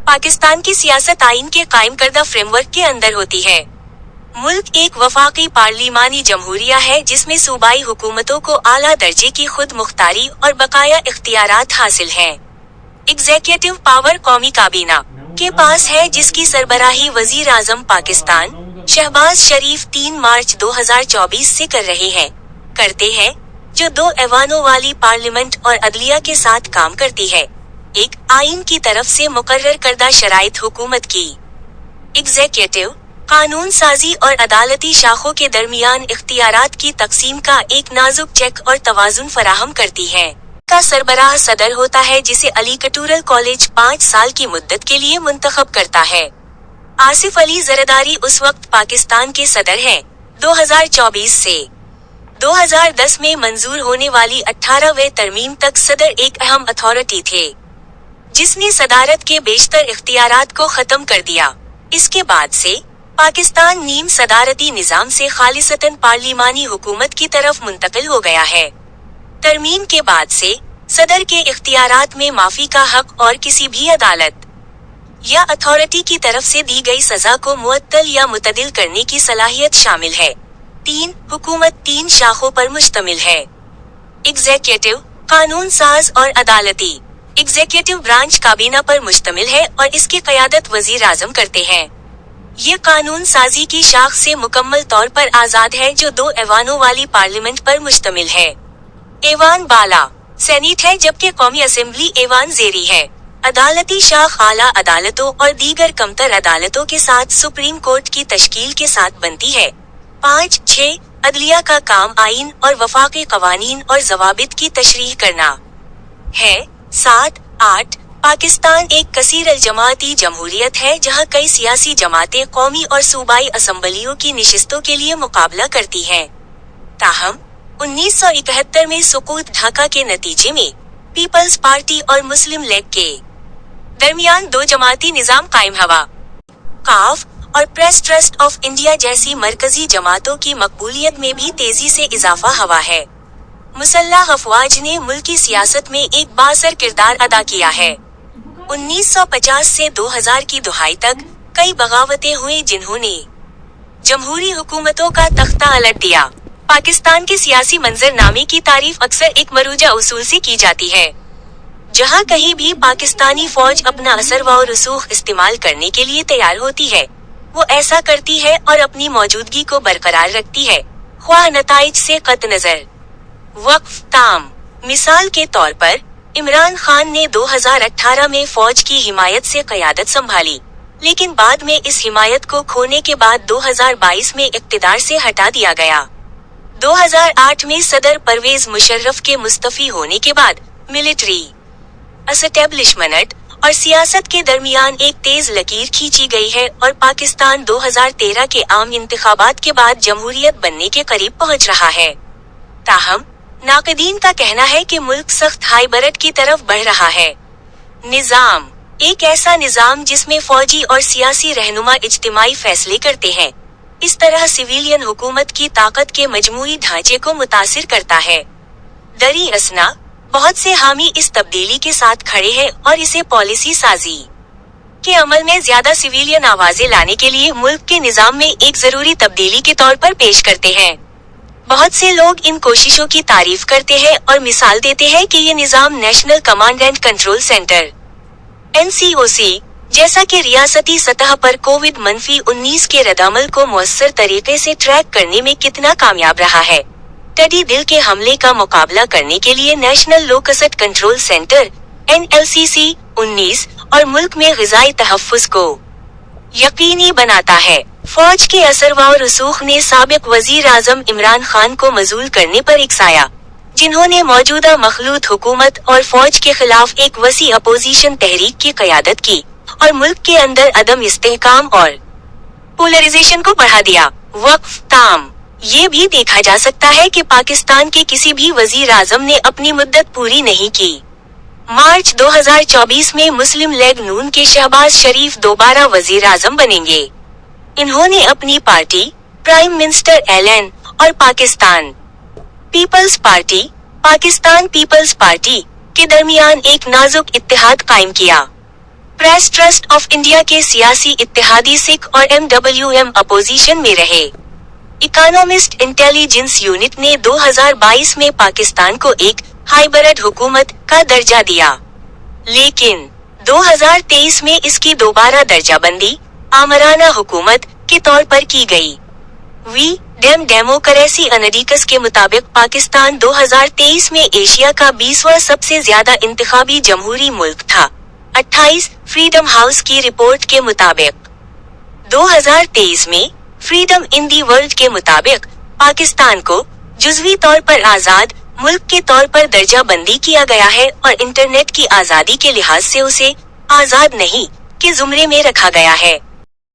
पाकिस्तान की सियासत आइन के कायम करदा फ्रेमवर्क के अंदर होती है। मुल्क एक वफाकी पार्लिमानी जमहूरिया है जिसमें सूबाई हुकूमतों को आला दर्जे की खुद मुख्तारी और बकाया इख्तियारात हासिल हैं। एग्जीक्यूटिव पावर कौमी काबीना के पास है जिसकी सरबराही वजीर आजम पाकिस्तान शहबाज शरीफ 3 मार्च 2024 से करते हैं, जो 2 ऐवानों वाली पार्लियामेंट और अदलिया के साथ काम करती है। एक आइन की तरफ से मुकर्रर करदा शराइत हुकूमत की एग्जीक्यूटिव कानून साजी और अदालती शाखों के दरमियान इख्तियारात की तकसीम का एक नाजुक चेक और तवाजुन फराहम करती है। का सरबराह सदर होता है जिसे अलीकटूरल कॉलेज 5 साल की मुद्दत के लिए मुंतखब करता है। आसिफ अली जरदारी उस वक्त पाकिस्तान के सदर हैं। 2024 से 2010 में मंजूर होने वाली 18वें तरमीम तक सदर एक अहम अथॉरिटी थे जिसने सदारत के बेशतर इख्तियारात को खत्म कर दिया। इसके बाद से पाकिस्तान नीम सदारती निजाम से खालिसतन पार्लिमानी हुकूमत की तरफ मुंतकिल हो गया है। तरमीम के बाद से सदर के इख्तियारात में माफी का हक और किसी भी अदालत या अथॉरिटी की तरफ से दी गई सजा को मुअत्तल या मुतदिल करने की सलाहियत शामिल है। 3. हुकूमत 3 शाखों पर मुश्तमिल है। एग्जीक्यूटिव कानून साज और अदालती। एग्जीक्यूटिव ब्रांच काबीना पर मुश्तमिल है और इसकी क़यादत वजीर आजम करते हैं। ये कानून साजी की शाख से मुकम्मल तौर पर आजाद है जो 2 ऐवानों वाली पार्लियामेंट पर मुश्तमिल है। ऐवान बाला सेनेट है जबकि कौमी असेंबली ऐवान ज़ेरी है। अदालती शाख आला अदालतों और दीगर कमतर अदालतों के साथ सुप्रीम कोर्ट की तश्कील के साथ बनती है। 5-6 अदलिया का काम आइन और वफाकी कवानीन और जवाबित की तशरीह करना है। 7-8 पाकिस्तान एक कसीर जमाती जमहूरियत है जहां कई सियासी जमातें कौमी और सूबाई असम्बलियों की निशिस्तों के लिए मुकाबला करती हैं। ताहम 1971 में सुकूत ढाका के नतीजे में पीपल्स पार्टी और मुस्लिम लीग के दरमियान 2 जमाती निजाम कायम हुआ। काफ और प्रेस ट्रस्ट ऑफ इंडिया जैसी मरकजी जमातों की मकबूलियत में भी तेजी से इजाफा हुआ है। मुसल्लह अफवाज ने मुल्की सियासत में एक बाअसर किरदार अदा किया है। 1950 से 2000 की दुहाई तक कई बगावतें हुई जिन्होंने जमहूरी हुकूमतों का तख्ता अलट दिया। पाकिस्तान के सियासी मंजरनामे की तारीफ अक्सर एक मरूजा उसूल से की जाती है। जहां कहीं भी पाकिस्तानी फौज अपना असर व रसूख इस्तेमाल करने के लिए तैयार होती है, वो ऐसा करती है और अपनी मौजूदगी को बरकरार रखती है, ख्वाह नताइज से कत नजर। वक्फ ताम मिसाल के तौर पर इमरान खान ने 2018 में फौज की हिमायत से क़यादत संभाली, लेकिन बाद में इस हिमायत को खोने के बाद 2022 में इक़्तिदार से हटा दिया गया। 2008 में सदर परवेज मुशर्रफ के मुस्तफी होने के बाद मिलिट्री एस्टेब्लिशमेंट और सियासत के दरमियान एक तेज लकीर खींची गई है और पाकिस्तान 2013 के आम इंतखाबात के बाद जमहूरियत बनने के करीब पहुंच रहा है। ताहम नाक़दीन का कहना है कि मुल्क सख्त हाइबरट की तरफ बढ़ रहा है। निजाम एक ऐसा निजाम जिसमें फौजी और सियासी रहनुमा इज्तिमाई फैसले करते हैं, इस तरह सिविलियन हुकूमत की ताकत के मजमूई ढांचे को मुतासिर करता है। दरी असना बहुत से हामी इस तब्दीली के साथ खड़े हैं और इसे पॉलिसी साजी के अमल में ज्यादा सिविलियन आवाजें लाने के लिए मुल्क के निजाम में एक जरूरी तब्दीली के तौर पर पेश करते हैं। बहुत से लोग इन कोशिशों की तारीफ करते हैं और मिसाल देते हैं कि ये निजाम national command and control centre NCOC जैसा कि रियासती सतह पर कोविड-19 के रद्दअमल को मुअस्सर तरीके से ट्रैक करने में कितना कामयाब रहा है। टेडी दिल के हमले का मुकाबला करने के लिए national locust control centre NLCC 19 और मुल्क में ग़िज़ाई तहफ़्फ़ुज़ को यकीनी बनाता है। फौज के असर व रसूख ने साबिक वजीर आजम इमरान खान को मजूल करने पर इकसाया, जिन्होंने मौजूदा मखलूत हुकूमत और फौज के खिलाफ एक वसी अपोजिशन तहरीक की क़यादत की और मुल्क के अंदर अदम इस्तेहकाम और पोलराइजेशन को बढ़ा दिया। वक्फ ताम ये भी देखा जा सकता है कि पाकिस्तान के किसी भी वजीर आजम ने अपनी मुद्दत पूरी नहीं की। मार्च 2024 में मुस्लिम लीग नून के शहबाज शरीफ दोबारा वजीर आजम बनेंगे। इन्होंने अपनी पार्टी प्राइम मिनिस्टर एलन और पाकिस्तान पीपल्स पार्टी के दरमियान एक नाजुक इत्तेहाद कायम किया। प्रेस ट्रस्ट ऑफ इंडिया के सियासी इत्तेहादी सिख और MWM अपोजिशन में रहे। इकोनॉमिस्ट इंटेलिजेंस यूनिट ने 2022 में पाकिस्तान को एक हाइब्रिड हुकूमत का दर्जा दिया, लेकिन 2023 में इसकी दोबारा दर्जाबंदी आमराना हुकूमत के तौर पर की गई। वी डेमोक्रेसी एनालिटिक्स के मुताबिक पाकिस्तान 2023 में एशिया का 20वां सबसे ज्यादा इंतखाबी जमहूरी मुल्क था। 28 फ्रीडम हाउस की रिपोर्ट के मुताबिक 2023 में फ्रीडम इन दी वर्ल्ड के मुताबिक पाकिस्तान को जुज़वी तौर पर आजाद मुल्क के तौर पर दर्जा बंदी किया गया है और इंटरनेट की आजादी के लिहाज से उसे आजाद नहीं के जुमरे में रखा गया है।